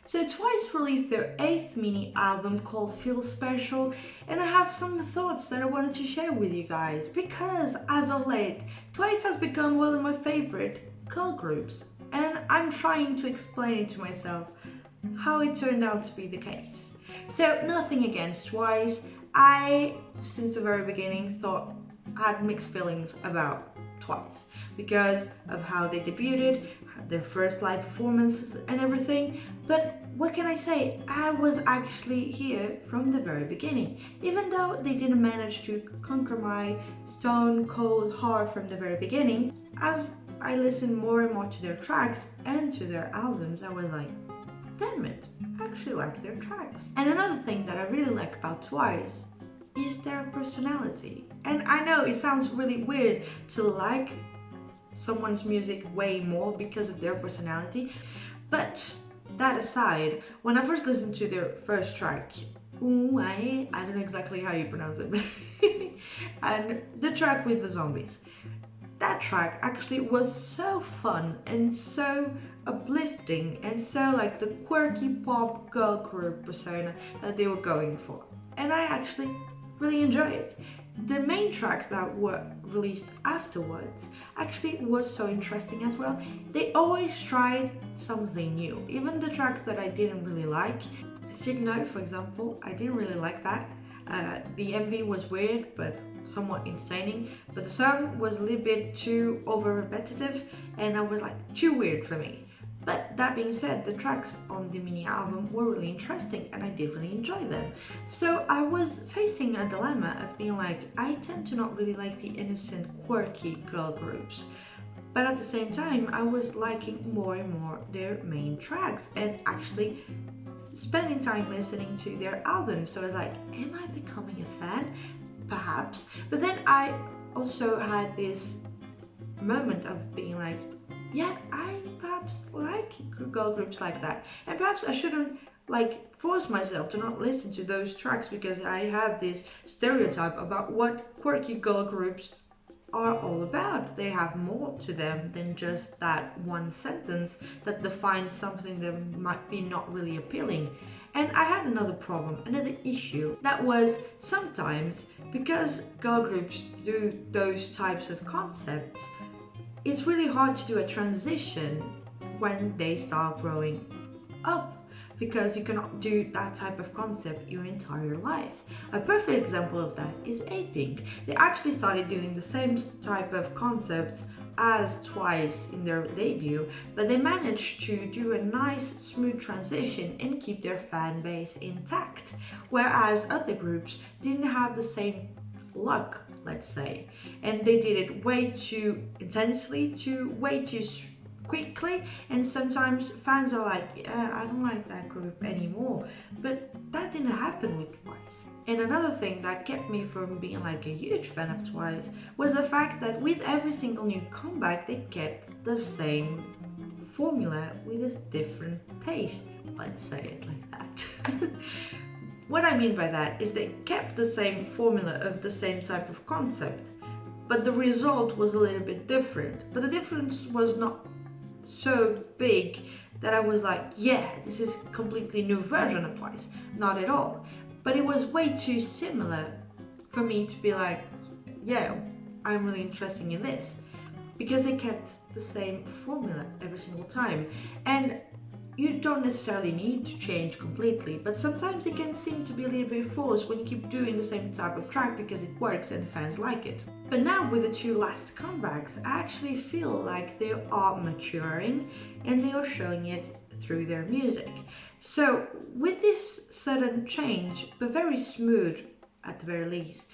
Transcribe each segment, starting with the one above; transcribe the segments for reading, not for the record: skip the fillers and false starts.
So Twice released their 8th mini album called Feel Special, and I have some thoughts that I wanted to share with you guys because as of late, Twice has become one of my favorite girl groups, and I'm trying to explain it to myself how it turned out to be the case. So nothing against Twice, I, since the very beginning, had mixed feelings about Twice because of how they debuted, their first live performances and everything, but what can I say? I was actually here from the very beginning, even though they didn't manage to conquer my stone cold heart from the very beginning. As I listened more and more to their tracks and to their albums, I was like, damn it, I actually like their tracks. And another thing that I really like about Twice is their personality. And I know it sounds really weird to like someone's music way more because of their personality, but that aside, when I first listened to their first track, I don't know exactly how you pronounce it, and the track with the zombies, that track actually was so fun and so uplifting and so like the quirky pop girl group persona that they were going for, and I actually really enjoy it. The main tracks that were released afterwards actually was so interesting as well. They always tried something new. Even the tracks that I didn't really like, Signal for example, I didn't really like that. The MV was weird but somewhat entertaining, but the song was a little bit too over repetitive and I was like too weird for me. But that being said, the tracks on the mini album were really interesting and I did really enjoy them. So I was facing a dilemma of being like, I tend to not really like the innocent, quirky girl groups. But at the same time, I was liking more and more their main tracks and actually spending time listening to their albums. So I was like, am I becoming a fan? Perhaps. But then I also had this moment of being like, yeah, I perhaps like girl groups like that, and perhaps I shouldn't like force myself to not listen to those tracks because I have this stereotype about what quirky girl groups are all about. They have more to them than just that one sentence that defines something that might be not really appealing. And I had another problem, another issue, that was sometimes because girl groups do those types of concepts, it's really hard to do a transition when they start growing up because you cannot do that type of concept your entire life. A perfect example of that is A-Pink. They actually started doing the same type of concepts as Twice in their debut, but they managed to do a nice smooth transition and keep their fan base intact, whereas other groups didn't have the same luck, let's say, and they did it way too intensely, way too quickly, and sometimes fans are like, yeah, I don't like that group anymore. But that didn't happen with Twice. And another thing that kept me from being like a huge fan of Twice was the fact that with every single new comeback they kept the same formula with a different taste, let's say it like that. What I mean by that is they kept the same formula of the same type of concept, but the result was a little bit different. But the difference was not so big that I was like, yeah, this is a completely new version of Twice. Not at all. But it was way too similar for me to be like, yeah, I'm really interested in this. Because they kept the same formula every single time. And you don't necessarily need to change completely, but sometimes it can seem to be a little bit forced when you keep doing the same type of track because it works and fans like it. But now with the two last comebacks, I actually feel like they are maturing and they are showing it through their music. So with this sudden change, but very smooth at the very least,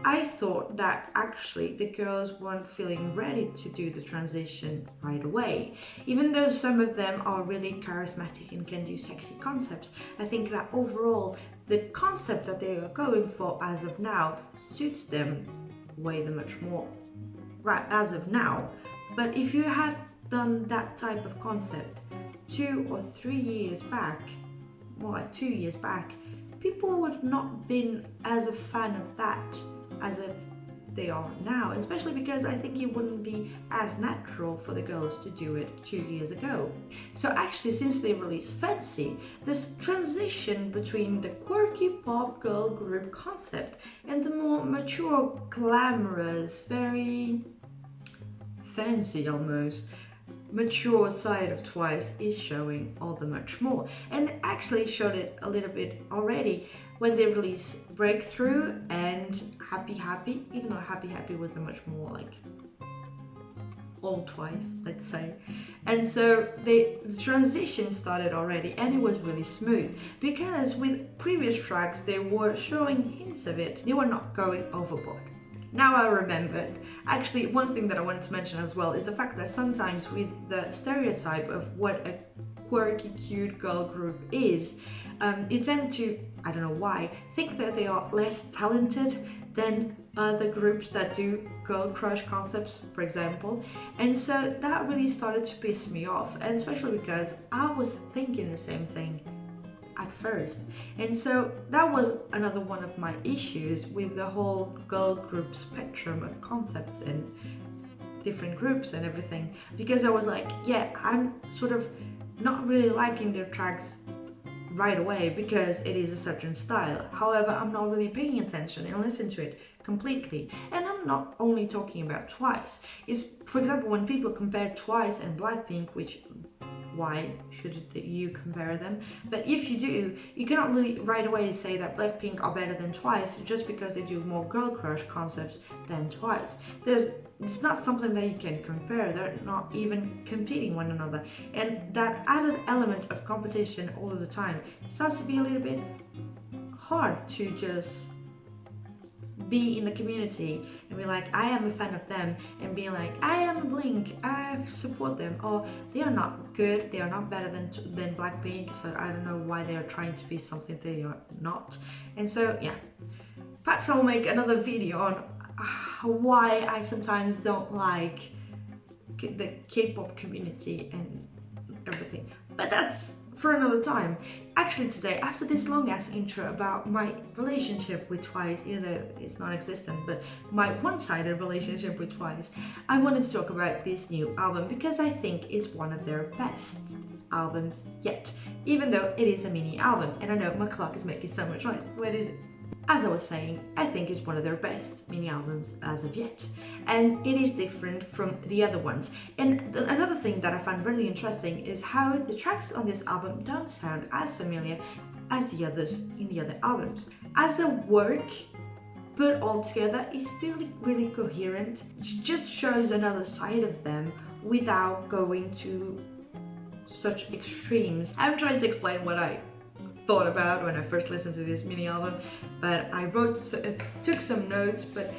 I thought that actually the girls weren't feeling ready to do the transition right away. Even though some of them are really charismatic and can do sexy concepts, I think that overall the concept that they are going for as of now suits them way much more right as of now. But if you had done that type of concept 2 or 3 years back, more like 2 years back, people would not been as a fan of that as of they are now, especially because I think it wouldn't be as natural for the girls to do it 2 years ago. So actually, since they released Fancy, this transition between the quirky pop girl group concept and the more mature, glamorous, very fancy almost mature side of Twice is showing all the much more, and it actually showed it a little bit already when they released Breakthrough and Happy Happy, even though Happy Happy was a much more like old Twice, let's say. And so the transition started already, and it was really smooth because with previous tracks they were showing hints of it, they were not going overboard. Now I remembered. Actually, one thing that I wanted to mention as well is the fact that sometimes with the stereotype of what a quirky, cute girl group is, you tend to, I don't know why, think that they are less talented than other groups that do girl crush concepts, for example. And so that really started to piss me off, and especially because I was thinking the same thing at first. And so that was another one of my issues with the whole girl group spectrum of concepts and different groups and everything, because I was like, yeah, I'm sort of not really liking their tracks right away because it is a certain style. However, I'm not really paying attention and listen to it completely. And I'm not only talking about Twice. It's, for example, when people compare Twice and Blackpink, which why should you compare them? But if you do, you cannot really right away say that Blackpink are better than Twice just because they do more girl crush concepts than Twice. It's not something that you can compare. They're not even competing one another, and that added element of competition all of the time starts to be a little bit hard to just be in the community and be like, I am a fan of them, and be like, I am Blink, I support them, or they are not good, they are not better than Blackpink, so I don't know why they are trying to be something they are not. And so yeah, perhaps I'll make another video on why I sometimes don't like the K-pop community and everything, but that's for another time. Actually today, after this long ass intro about my relationship with Twice, even though it's non-existent, but my one-sided relationship with Twice, I wanted to talk about this new album because I think it's one of their best albums yet, even though it is a mini album. And I know my clock is making so much noise. What is it? As I was saying, I think it's one of their best mini albums as of yet, and it is different from the other ones. And another thing that I find really interesting is how the tracks on this album don't sound as familiar as the others in the other albums. As the work put all together is really coherent. It just shows another side of them without going to such extremes. I'm trying to explain what I thought about when I first listened to this mini album, but I took some notes, but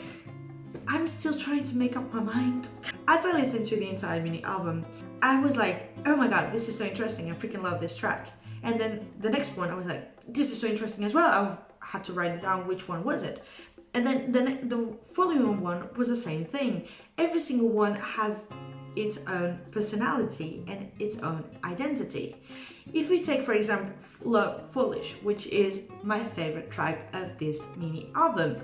I'm still trying to make up my mind. As I listened to the entire mini album, I was like, oh my god, this is so interesting, I freaking love this track. And then the next one I was like, this is so interesting as well, I had to write it down, which one was it? And then the following one was the same thing. Every single one has its own personality and its own identity. If we take, for example, Love Foolish, which is my favorite track of this mini album,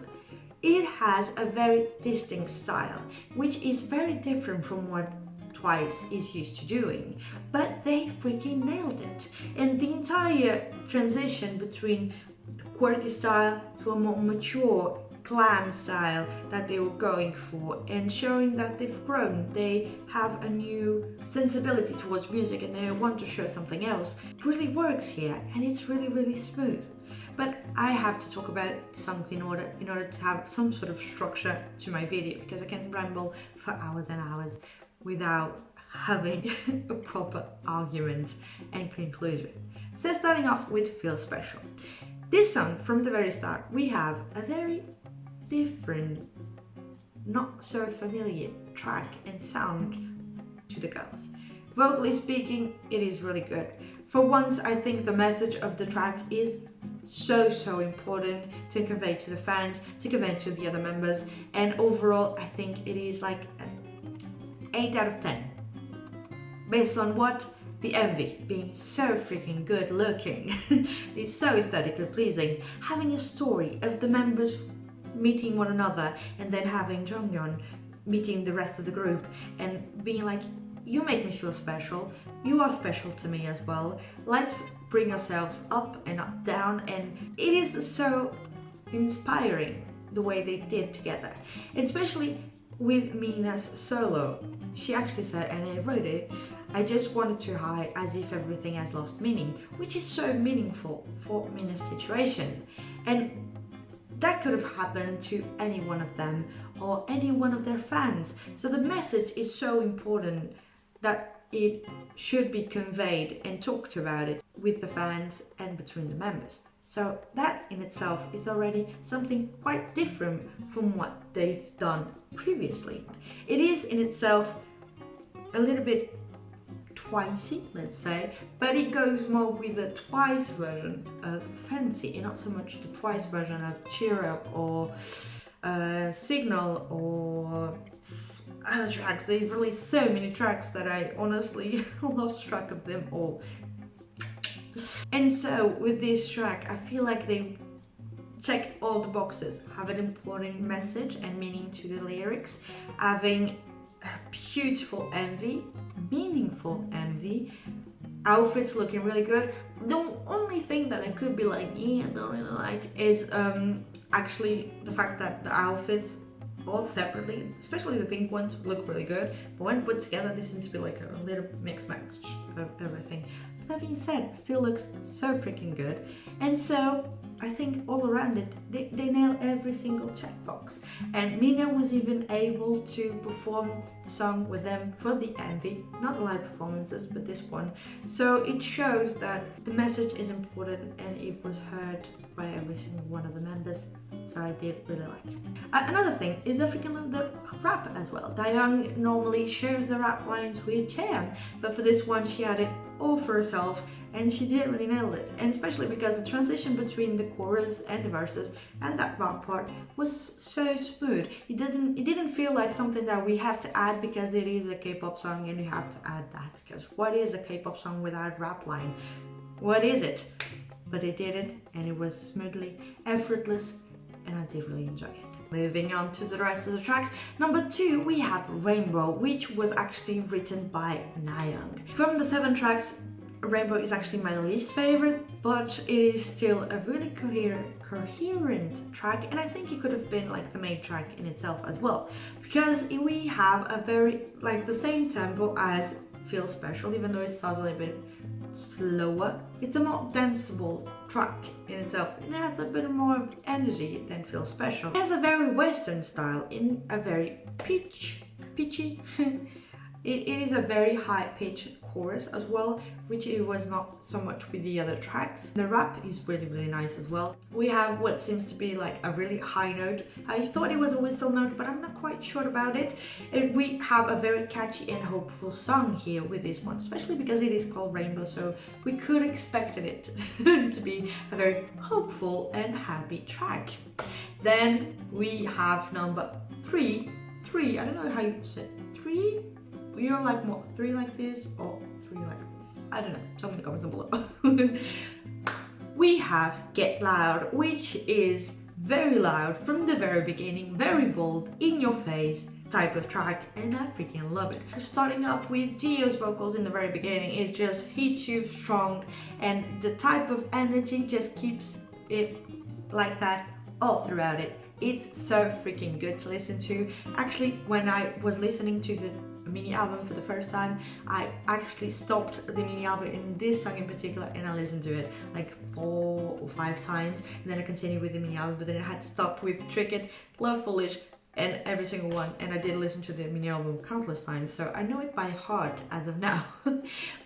it has a very distinct style, which is very different from what Twice is used to doing, but they freaking nailed it. And the entire transition between the quirky style to a more mature glam style that they were going for, and showing that they've grown, they have a new sensibility towards music and they want to show something else, really works here, and it's really smooth. But I have to talk about something in order to have some sort of structure to my video, because I can ramble for hours and hours without having a proper argument and conclusion. So starting off with Feel Special. This song, from the very start, we have a very different, not so familiar track and sound to the girls. Vocally speaking, it is really good. For once, I think the message of the track is so important to convey to the fans, to convey to the other members, and overall I think it is like an 8 out of 10. Based on what? The MV being so freaking good looking, it's so aesthetically pleasing, having a story of the members meeting one another and then having Jonghyun meeting the rest of the group and being like, you make me feel special, you are special to me as well, let's bring ourselves up and up down. And it is so inspiring the way they did together, especially with Mina's solo. She actually said, and I wrote it, I just wanted to hide as if everything has lost meaning, which is so meaningful for Mina's situation. And that could have happened to any one of them or any one of their fans. So the message is so important that it should be conveyed and talked about it with the fans and between the members. So that in itself is already something quite different from what they've done previously. It is in itself a little bit twicey, let's say, but it goes more with the Twice version of Fancy and not so much the Twice version of Cheer Up or Signal or other tracks. They've released so many tracks that I honestly lost track of them all. And so with this track, I feel like they checked all the boxes, have an important message and meaning to the lyrics, having a beautiful MV, meaningful MV, outfits looking really good. The only thing that I could be like, yeah, I don't really like is actually the fact that the outfits all separately, especially the pink ones, look really good, but when put together they seem to be like a little mix match of everything. But that being said, still looks so freaking good. And so I think all around it, they nail every single checkbox. And Mina was even able to perform the song with them for the MV, not live performances, but this one. So it shows that the message is important and it was heard by every single one of the members. So I did really like it. Another thing is I freaking love the rap as well. Dayoung normally shares the rap lines with Chaeyoung, but for this one she had it all for herself and she did really nail it. And especially because the transition between the chorus and the verses and that rap part was so smooth. It didn't feel like something that we have to add because it is a K-pop song and you have to add that, because what is a K-pop song without rap line? What is it? But they did it and it was smoothly effortless and I did really enjoy it. Moving on to the rest of the tracks. Number 2, we have Rainbow, which was actually written by Nayoung. From the 7 tracks, Rainbow is actually my least favorite, but it is still a really coherent track, and I think it could have been like the main track in itself as well, because we have a very, like the same tempo as Feel Special, even though it sounds a little bit slower. It's a more danceable track in itself. It has a bit more of energy than Feel Special. It has a very Western style in a very pitchy. It is a very high-pitched chorus as well, which it was not so much with the other tracks. The rap is really nice as well. We have what seems to be like a really high note. I thought it was a whistle note, but I'm not quite sure about it. And we have a very catchy and hopeful song here with this one, especially because it is called Rainbow, so we could expect it to be a very hopeful and happy track. Then we have number 3. I don't know how you say 3. You're like more 3 like this or 3 like this? I don't know. Tell me in the comments below. We have Get Loud, which is very loud from the very beginning, very bold, in your face type of track, and I freaking love it. Starting up with Jio's vocals in the very beginning, it just hits you strong, and the type of energy just keeps it like that all throughout it. It's so freaking good to listen to. Actually, when I was listening to the mini album for the first time, I actually stopped the mini album in this song in particular and I listened to it like 4 or 5 times, and then I continued with the mini album, but then I had stopped with Tricked, Love Foolish, and every single one, and I did listen to the mini album countless times, so I know it by heart as of now.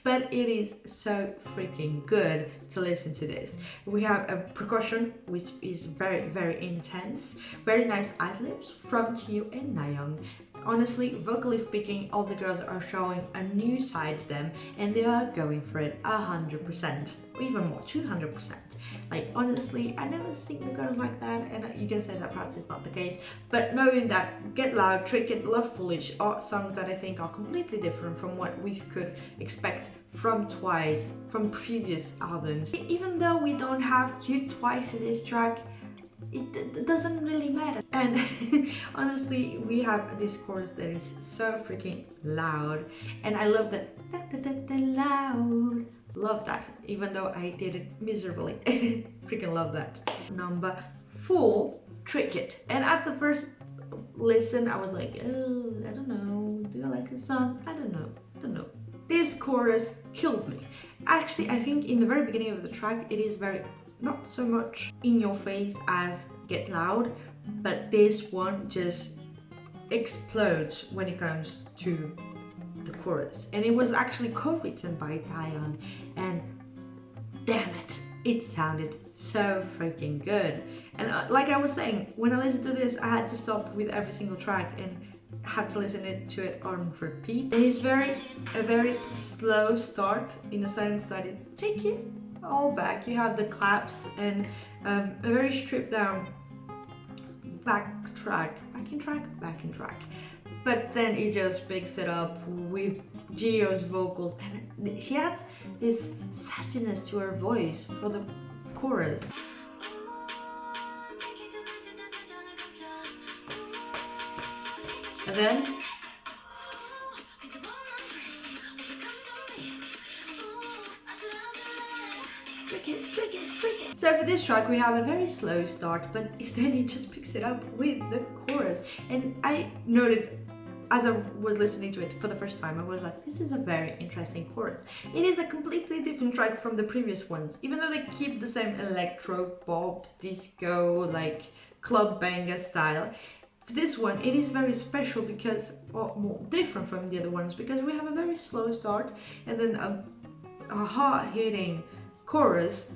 But it is so freaking good to listen to this. We have a percussion which is very intense, very nice ad-libs from Jio and Nayoung. Honestly, vocally speaking, all the girls are showing a new side to them and they are going for it 100%, or even more, 200%. Like, honestly, I never seen the girls like that, and you can say that perhaps it's not the case, but knowing that Get Loud, Tricked, Love Foolish are songs that I think are completely different from what we could expect from Twice, from previous albums. Even though we don't have cute Twice in this track, it doesn't really matter. And honestly, we have this chorus that is so freaking loud, and I love that loud. Love that, even though I did it miserably. Freaking love that. Number 4, Trick It. And at the first listen, I was like, oh, I don't know. Do I like this song? I don't know. This chorus killed me. Actually, I think in the very beginning of the track, it is very, not so much in your face as Get Loud, but this one just explodes when it comes to the chorus. And it was actually co-written by Diane, and damn it sounded so freaking good. And like I was saying, when I listened to this, I had to stop with every single track and have to listen to it on repeat. It is a very slow start, in the sense that it takes you all back. You have the claps and a very stripped down back in track. But then it just picks it up with Gio's vocals, and she adds this sassiness to her voice for the chorus. And then trick it. So for this track we have a very slow start, but then it just picks it up with the chorus. And I noted, as I was listening to it for the first time, I was like, this is a very interesting chorus. It is a completely different track from the previous ones, even though they keep the same electro, pop, disco, like club banger style. For this one, it is very special because, or more different from the other ones, because we have a very slow start and then a hard-hitting chorus.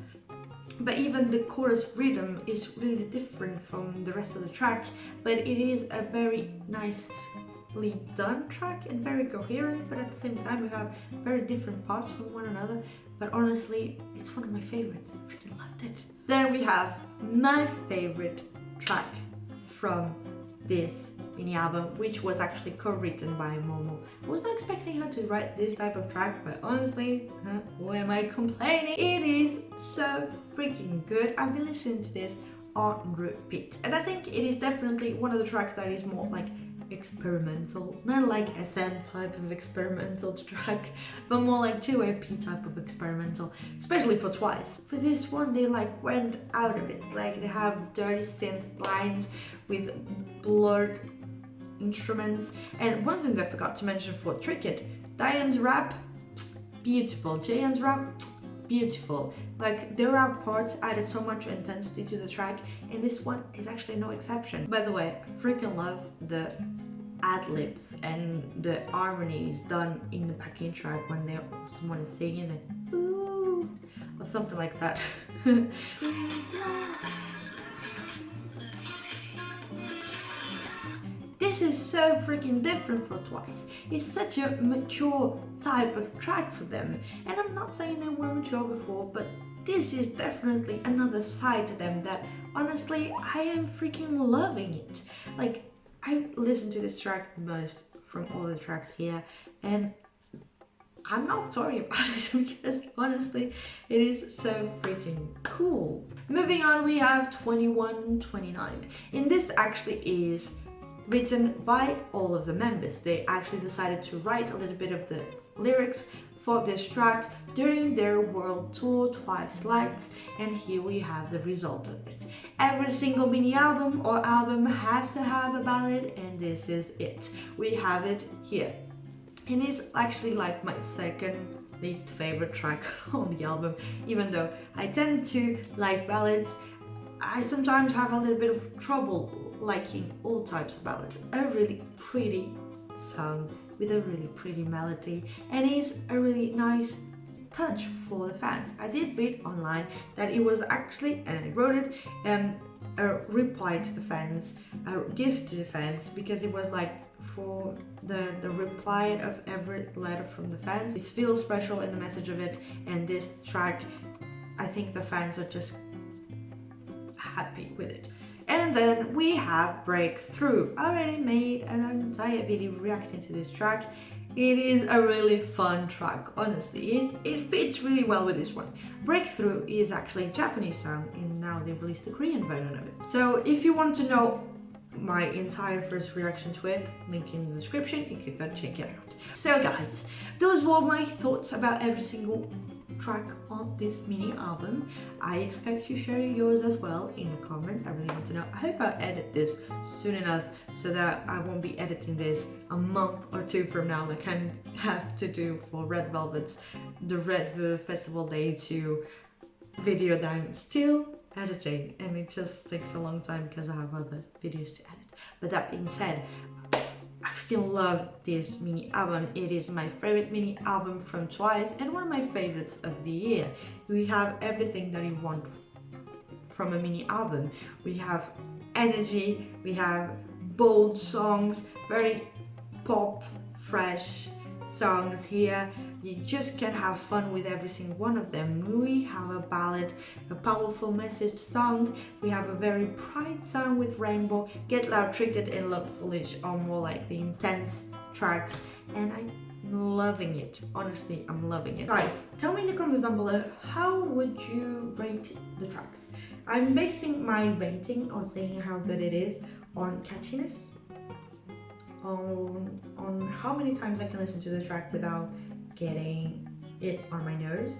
But even the chorus rhythm is really different from the rest of the track, but it is a very nicely done track and very coherent, but at the same time we have very different parts from one another. But honestly, it's one of my favorites. I freaking loved it. Then we have my favorite track from this mini album, which was actually co-written by Momo. I was not expecting her to write this type of track, but honestly, why am I complaining? It is so freaking good. I've been listening to this on repeat, and I think it is definitely one of the tracks that is more like experimental, not like SM type of experimental track, but more like 2AP type of experimental, especially for Twice. For this one, they like went out of it. Like they have dirty synth lines with blurred instruments. And one thing that I forgot to mention for Trick It, Diane's rap, beautiful. Jayan's rap, beautiful. Like their rap parts added so much intensity to the track, and this one is actually no exception. By the way, I freaking love the ad-libs and the harmonies done in the backing track when someone is singing it, ooh, or something like that. This is so freaking different for Twice. It's such a mature type of track for them. And I'm not saying they were mature before, but this is definitely another side to them that honestly, I am freaking loving it. Like, I listen to this track the most from all the tracks here, and I'm not sorry about it because honestly, it is so freaking cool. Moving on, we have 2129. And this actually is written by all of the members. They actually decided to write a little bit of the lyrics for this track during their world tour Twice Lights, and here we have the result of it. Every single mini album or album has to have a ballad, and this is it. We have it here. And it's actually like my second least favorite track on the album, even though I tend to like ballads. I sometimes have a little bit of trouble liking all types of ballads. A really pretty song with a really pretty melody, and is a really nice touch for the fans. I did read online that it was actually, and I wrote it, a reply to the fans, a gift to the fans, because it was like for the reply of every letter from the fans. It feels special in the message of it, and this track, I think the fans are just happy with it. And then we have Breakthrough. I already made an entire video reacting to this track. It is a really fun track, honestly. It fits really well with this one. Breakthrough is actually a Japanese song, and now they've released a Korean version of it. So if you want to know my entire first reaction to it, link in the description, you can go check it out. So guys, those were my thoughts about every single track on this mini album. I expect you sharing yours as well in the comments. I really want to know. I hope I edit this soon enough so that I won't be editing this a month or two from now like I have to do for Red Velvet's the Red Velvet Festival Day 2 video that I'm still editing, and it just takes a long time because I have other videos to edit. But that being said, I freaking love this mini album. It is my favorite mini album from Twice and one of my favorites of the year. We have everything that you want from a mini album. We have energy, we have bold songs, very pop, fresh songs here. You just can have fun with every single one of them. We have a ballad, a powerful message song. We have a very pride song with Rainbow. Get Loud, Triggered and Love Foolish are more like the intense tracks, and I'm loving it. Honestly, I'm loving it. Guys, tell me in the comments down below, how would you rate the tracks? I'm basing my rating on saying how good it is on catchiness, on how many times I can listen to the track without getting it on my nose.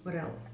What else?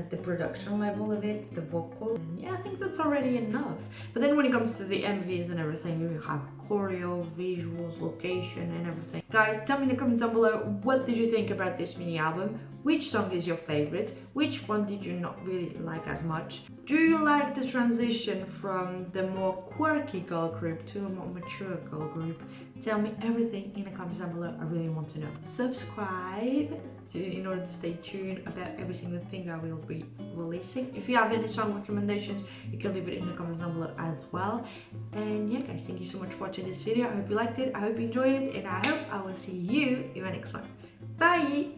The production level of it, the vocal. And yeah, I think that's already enough. But then when it comes to the MVs and everything, you have choreo, visuals, location and everything. Guys, tell me in the comments down below, what did you think about this mini album? Which song is your favorite? Which one did you not really like as much? Do you like the transition from the more quirky girl group to a more mature girl group? Tell me everything in the comments down below. I really want to know. Subscribe in order to stay tuned about every single thing I will be releasing. If you have any song recommendations, you can leave it in the comments down below as well. And yeah guys, thank you so much for watching this video. I hope you liked it, I hope you enjoyed it, and I hope I will see you in my next one. Bye!